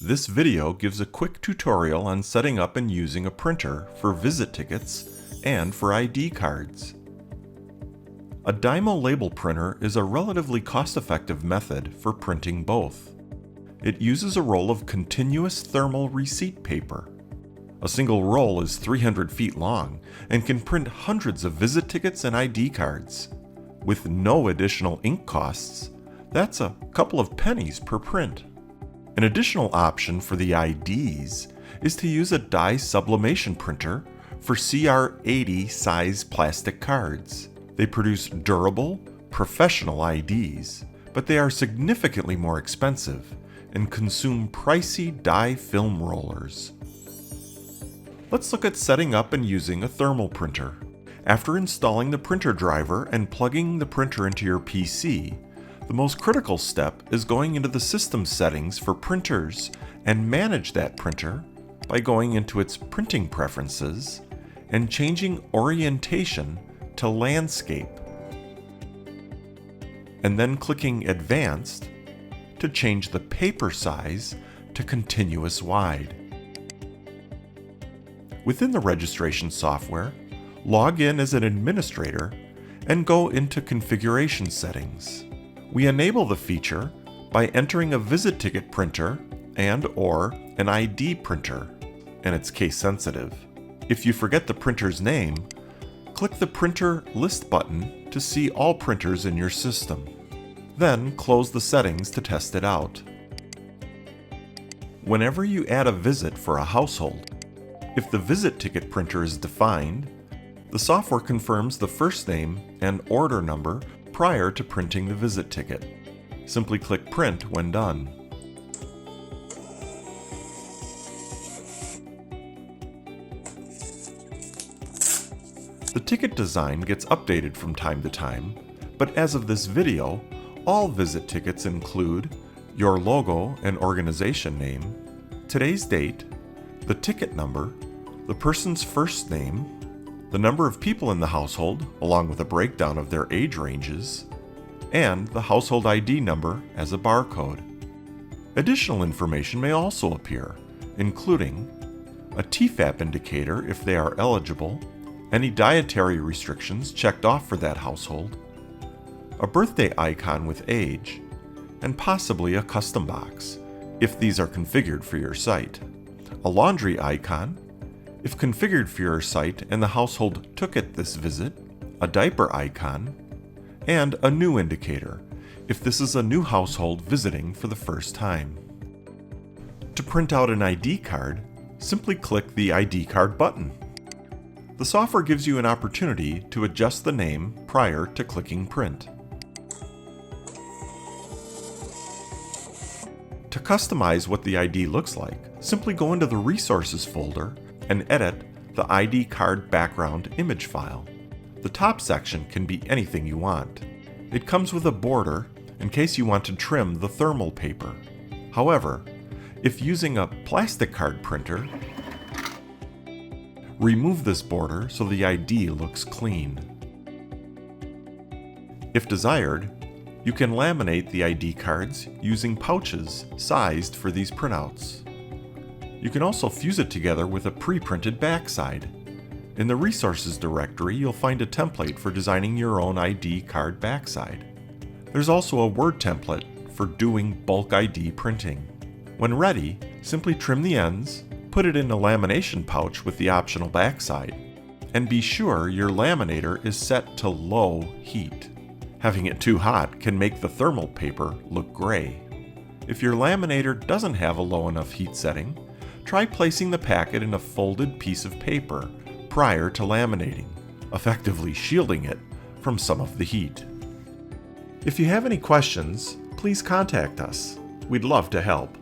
This video gives a quick tutorial on setting up and using a printer for visit tickets and for ID cards. A Dymo label printer is a relatively cost-effective method for printing both. It uses a roll of continuous thermal receipt paper. A single roll is 300 feet long and can print hundreds of visit tickets and ID cards. With no additional ink costs, that's a couple of pennies per print. An additional option for the IDs is to use a dye sublimation printer for CR80 size plastic cards. They produce durable, professional IDs, but they are significantly more expensive and consume pricey dye film rollers. Let's look at setting up and using a thermal printer. After installing the printer driver and plugging the printer into your PC, the most critical step is going into the system settings for printers and manage that printer by going into its printing preferences and changing orientation to landscape, and then clicking Advanced to change the paper size to continuous wide. Within the registration software, log in as an administrator and go into configuration settings. We enable the feature by entering a visit ticket printer and/or an ID printer, and it's case sensitive. If you forget the printer's name, click the Printer List button to see all printers in your system. Then close the settings to test it out. Whenever you add a visit for a household, if the visit ticket printer is defined, the software confirms the first name and order number prior to printing the visit ticket. Simply click Print when done. The ticket design gets updated from time to time, but as of this video, all visit tickets include your logo and organization name, today's date, the ticket number, the person's first name, the number of people in the household, along with a breakdown of their age ranges, and the household ID number as a barcode. Additional information may also appear, including a TFAP indicator if they are eligible, any dietary restrictions checked off for that household, a birthday icon with age, and possibly a custom box, if these are configured for your site, a laundry icon, if configured for your site and the household took it this visit, a diaper icon, and a new indicator, if this is a new household visiting for the first time. To print out an ID card, simply click the ID card button. The software gives you an opportunity to adjust the name prior to clicking print. To customize what the ID looks like, simply go into the Resources folder and edit the ID card background image file. The top section can be anything you want. It comes with a border in case you want to trim the thermal paper. However, if using a plastic card printer, remove this border so the ID looks clean. If desired, you can laminate the ID cards using pouches sized for these printouts. You can also fuse it together with a pre-printed backside. In the Resources directory, you'll find a template for designing your own ID card backside. There's also a Word template for doing bulk ID printing. When ready, simply trim the ends, put it in a lamination pouch with the optional backside, and be sure your laminator is set to low heat. Having it too hot can make the thermal paper look gray. If your laminator doesn't have a low enough heat setting, try placing the packet in a folded piece of paper prior to laminating, effectively shielding it from some of the heat. If you have any questions, please contact us. We'd love to help.